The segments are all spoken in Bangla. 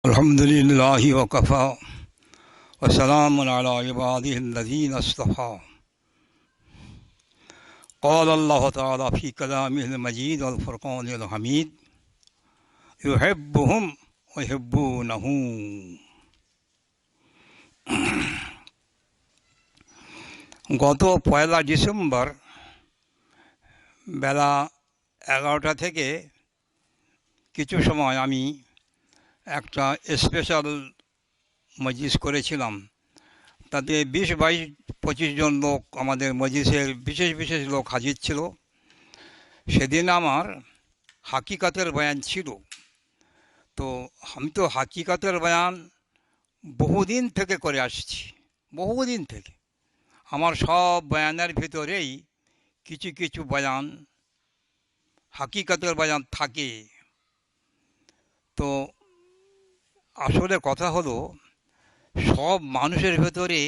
الحمد لله وكفى وسلام على عباده الذين اصطفى. قال الله تعالى في كلامه المجيد والفرقان الحميد: يحبهم ويحبونه. গত 1 ডিসেম্বর বেলা 11টা থেকে কিছু সময় আমি একটা স্পেশাল মজলিস করেছিলাম। তাতে 20-22-25 জন লোক, আমাদের মজলিসের বিশেষ বিশেষ লোক হাজির ছিল। সেদিন আমার হাকিকাতের বয়ান ছিল। তো আমি তো হাকিকাতের বয়ান বহুদিন থেকে করে আসছি, বহুদিন থেকে। আমার সব বয়ানের ভিতরেই কিছু কিছু বয়ান, হাকিকাতের বয়ান থাকে। তো আসলে কথা হলো, সব মানুষের ভেতরে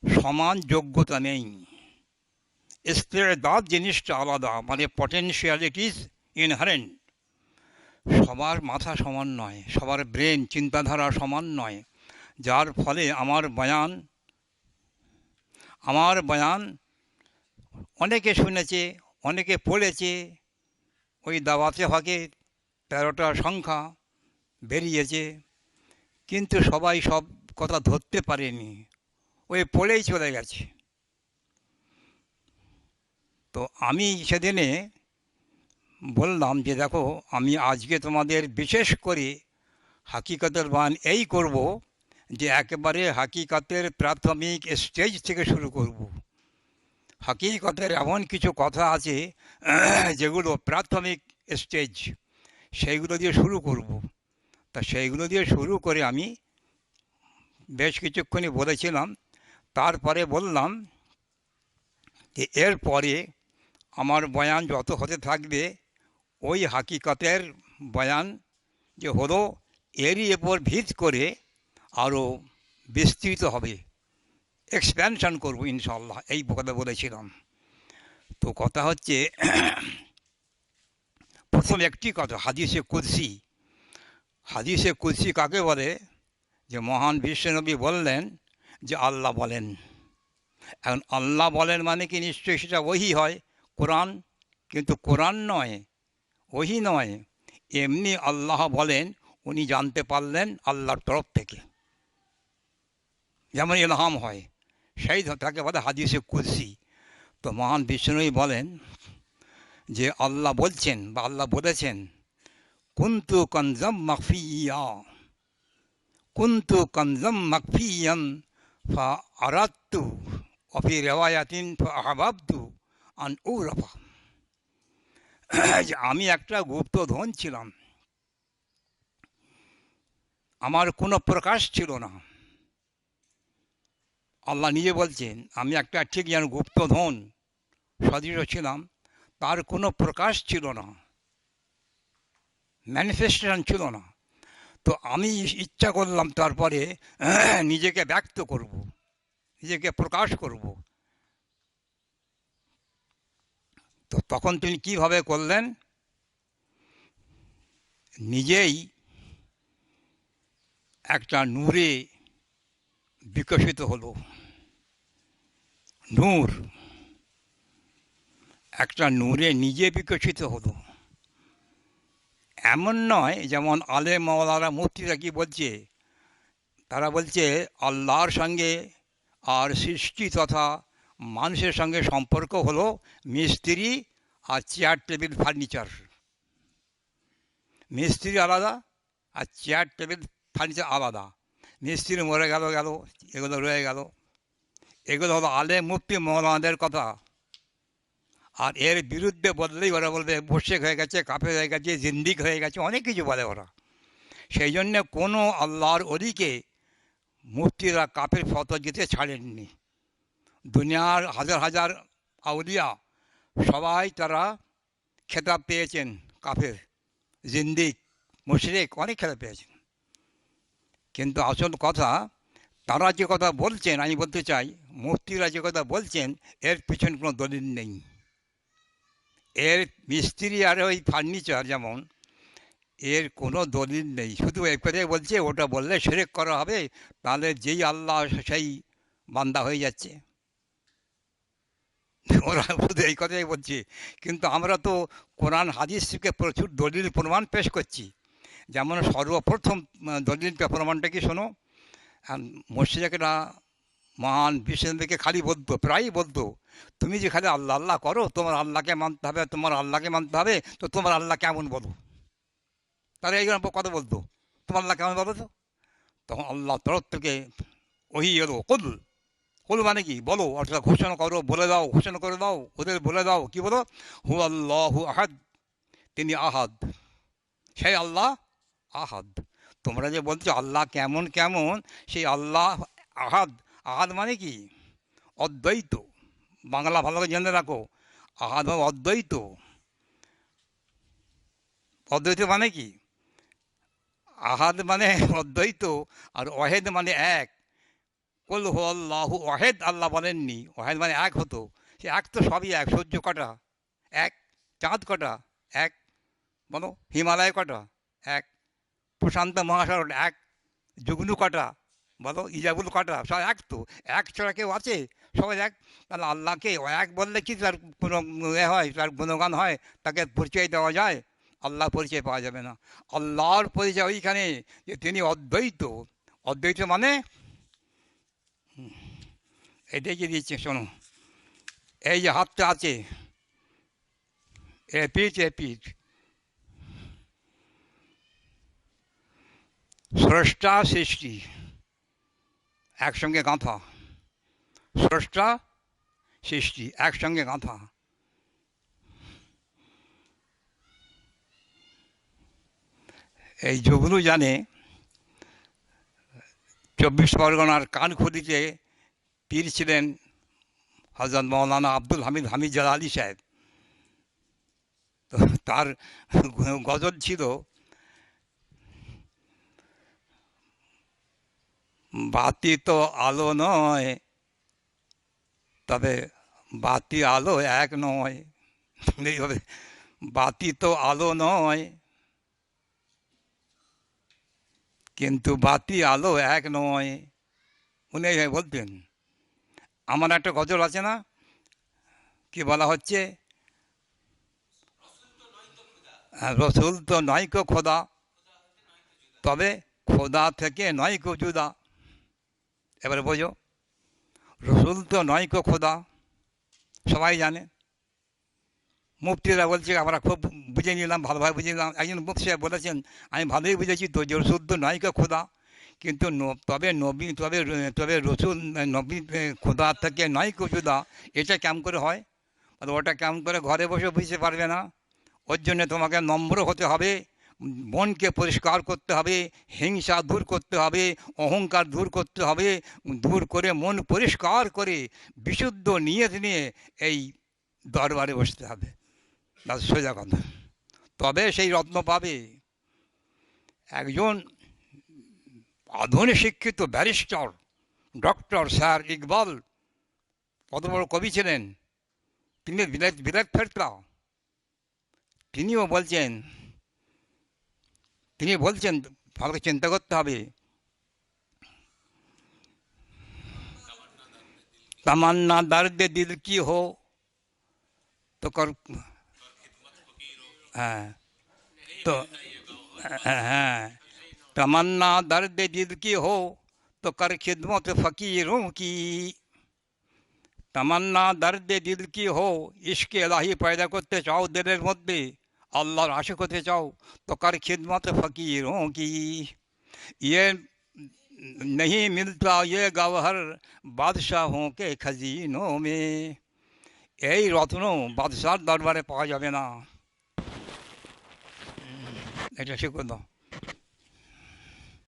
সমান যোগ্যতা নেই। ইস্তেদাদ জিনিসটা আলাদা, মানে পটেনশিয়ালিটিস ইনহারেন্ট। সবার মাথা সমান নয়, সবার ব্রেন, চিন্তাধারা সমান নয়। যার ফলে আমার বয়ান অনেকে শুনেছে, অনেকে পড়েছে। ওই দাওয়াতে হকে 13টা সংখ্যা বেরিয়েছে, কিন্তু সবাই সব কথা ধরতে পারেনি, ওই পড়েই চলে গেছে। তো আমি সেদিনে বললাম যে দেখো, আমি আজকে তোমাদের বিশেষ করে হাকিকাতের বয়ান এই করব যে একেবারে হাকিকাতের প্রাথমিক স্টেজ থেকে শুরু করব। হাকিকাতের এমন কিছু কথা আছে যেগুলো প্রাথমিক স্টেজ, সেইগুলো দিয়ে শুরু করব। তা সেইগুলো দিয়ে শুরু করে আমি বেশ কিছুক্ষণই বলেছিলাম। তারপরে বললাম যে এরপরে আমার বয়ান যত হতে থাকবে, ওই হাকিকাতের বয়ান যে হলো, এরই উপর ভিত করে আরও বিস্তৃত হবে, এক্সপ্যানশন করব ইনশাআল্লাহ, এই কথা বলেছিলাম। তো কথা হচ্ছে, প্রথম একটি কথা, হাদিসে কুদসি। হাদিসে কুদসি কাকে বলে? যে মহান বিশ্বনবী বললেন যে আল্লাহ বলেন। এখন আল্লাহ বলেন মানে কি নিশ্চয়ই সেটা ওহী হয়, কোরআন। কিন্তু কোরআন নয়, ওহী নয়। এমনি আল্লাহ বলেন, উনি জানতে পারলেন আল্লাহর তরফ থেকে, যেমন ইলহাম হয়, সেই তাকে বলে হাদিসে কুদসি। তো মহান বিষ্ণুই বলেন যে আল্লাহ বলছেন বা আল্লাহ বলেছেন, কুনতু কানজাম মাখফিয়া, কুনতু কানজাম মাখফিয়ান ফা আরাদতু অফি রেওয়ায়াতিন ফা আহবাবতু আন উরাফা। আমি একটা গুপ্তধন ছিলাম, আমার কোনো প্রকাশ ছিল না। আল্লাহ নিজে বলছেন, আমি একটা ঠিক যেন গুপ্তধন সদৃশ ছিলাম, তার কোনো প্রকাশ ছিল না, ম্যানিফেস্টেশন ছিল না। তো আমি ইচ্ছা করলাম তারপরে নিজেকে ব্যক্ত করব, নিজেকে প্রকাশ করব। তো তখন তিনি কিভাবে করলেন? নিজেই একটা নূরে বিকশিত হলো। নূর, একটা নূরে নিজে বিকশিত হলো। এমন নয় যেমন আলেম মাওলানা মুফতিরা কি বলছে, তারা বলছে আল্লাহর সঙ্গে আর সৃষ্টি তথা মানুষের সঙ্গে সম্পর্ক হলো মিস্ত্রি আর চেয়ার টেবিল ফার্নিচার। মিস্ত্রি আলাদা আর চেয়ার টেবিল ফার্নিচার আলাদা। মিস্ত্রি মরে গেল, এগুলো রয়ে গেল। এগুলো হলো আলেম মুফতি মৌলানাদের কথা। আর এর বিরুদ্ধে বললেই ওরা বলবে মুশরিক হয়ে গেছে, কাফের হয়ে গেছে, জিন্দিক হয়ে গেছে, অনেক কিছু বলে ওরা। সেই জন্যে কোনো আল্লাহর অলিকে মুফতিরা কাফের ফতোয়া দিতে ছাড়েননি। দুনিয়ার হাজার হাজার আউলিয়া সবাই তারা খেতাব পেয়েছেন, কাফের, জিন্দিক, মুশরিক, অনেক খেতাব পেয়েছেন। কিন্তু আসল কথা, তারা যে কথা বলছেন, আমি বলতে চাই, মুফতিরা যে কথা বলছেন, এর পিছনে কোনো দলিল নেই। এর মিস্ত্রি আর ওই ফার্নিচার যেমন, এর কোনো দলিল নেই, শুধু এই কথাই বলছে ওটা বললে শিরক করা হবে, তাহলে যেই আল্লাহ সেই বান্দা হয়ে যাচ্ছে। ওরা শুধু এই কথাই বলছে, কিন্তু আমরা তো কোরআন হাদিস থেকে প্রচুর দলিল প্রমাণ পেশ করছি। যেমন সর্বপ্রথম দলিল প্রমাণটা কি শোনো। মুশরিকরা মহান বিষ্ণুকে খালি বলতো, প্রায়ই বলতো, তুমি যে খালি আল্লাহ আল্লাহ করো, তোমার আল্লাহকে মানতে হবে, তোমার আল্লাহকে মানতে হবে, তো তোমার আল্লাহ কেমন বলো। তারা এই কথা বলতো, তোমার আল্লাহ কেমন বলো তো। তখন আল্লাহ তরফ থেকে ওহি এলো, কুল, কুল মানে কি বলো, অর্থাৎ ঘোষণা করো, বলে দাও, ঘোষণা করে দাও, ওদের বলে দাও, কি বলো, হু আল্লাহু আহাদ, তিনি আহাদ, সেই আল্লাহ আহাদ। তোমরা যে বলছো আল্লাহ কেমন কেমন, সেই আল্লাহ আহাদ। আহাদ মানে কি, অদ্বৈত। বাংলা ভালো করে জেনে রাখো, আহাদ মানে অদ্বৈত। অদ্বৈত মানে কি, আহাদ মানে অদ্বৈত, আর ওয়াহেদ মানে এক। কুল হু আল্লাহু ওয়াহেদ, আল্লাহ বলেননি, ওয়াহেদ মানে এক হতো। সে এক তো সবই এক, সূর্য কটা এক, চাঁদ কটা এক, বলো, হিমালয় কটা এক, প্রশান্ত মহাসাগর এক, জুগনু কটা, বলো, ইজাবুল কটা, সব এক তো। এক ছাড়া কেউ আছে, সবাই এক। তাহলে আল্লাহকে এক বললে কি তার কোনো হয়, তার গুণগান হয়, তাকে পরিচয় দেওয়া যায়? আল্লাহ পরিচয় পাওয়া যাবে না। আল্লাহর পরিচয় ওইখানে যে তিনি অদ্বৈত। অদ্বৈত মানে এটাই কি দিচ্ছে শোনো, এই যে হাতটা আছে, এ পিঠ এ পিঠ, স্রষ্টা সৃষ্টি একসঙ্গে গাঁথা, স্রষ্টা সৃষ্টি একসঙ্গে গাঁথা। এই যোগনু জানে 24 পরগনার কানখুলিতে পীর ছিলেন হযরত মৌলানা আব্দুল হামিদ হামিদ জালালি সাহেব। তো তার গজল ছিল, বাতি তো আলো নয়, তবে বাতি আলো এক নয়। এইভাবে, বাতি তো আলো নয়, কিন্তু বাতি আলো এক নয়, উনি এইভাবে বলতেন। আমার একটা গজল আছে না, কি বলা হচ্ছে, রসুল তো নয়কো খোদা, তবে খোদা থেকে নয়কো জুদা। এবারে বোঝো, রসুল তো নয়কো খোদা, সবাই জানে। মুফতিরা বলছে, আমরা খুব বুঝে নিলাম, ভালোভাবে বুঝে নিলাম। একজন মুফতি সাহেব বলেছেন, আমি ভালোই বুঝেছি তো, যে রসুল তো নয়কো খোদা, কিন্তু তবে নবী, তবে তবে রসুল নবী খোদা থেকে নয়কো জুদা। এটা কেমন করে হয়? ওটা কেমন করে ঘরে বসে বুঝতে পারবে না। ওর জন্য তোমাকে নম্র হতে হবে, মনকে পরিষ্কার করতে হবে, হিংসা দূর করতে হবে, অহংকার দূর করতে হবে, দূর করে মন পরিষ্কার করে বিশুদ্ধ নিয়ত নিয়ে এই দরবারে বসতে হবে। তার সোজা কথা, তবে সেই রত্ন পাবে। একজন আধুনিক শিক্ষিত ব্যারিস্টার ডক্টর স্যার ইকবাল, কত বড় কবি ছিলেন, তিনি বিলেত ফেরতা, তিনিও বলছেন, তিনি বলছেন, ভালো চিন্তা করতে হবে। तमन्ना दर्द दिल की हो तो कर, हाँ, तो हाँ, तमन्ना दर्द दिल की हो तो कर खिदमत फ़कीरों की। तमन्ना दर्द दिल की हो, इश्क इलाही पैदा करते चाओ दिलेर मध्य, अल्लाहर आशिक होते चाओ, तो कर खिदमत फ़कीरों की। ये नहीं मिलता ये गवहर बादशाहों के खजीनों में। এই রত্ন বাদশার দরবারে পাওয়া যাবে না। এটা ঠিক কথা।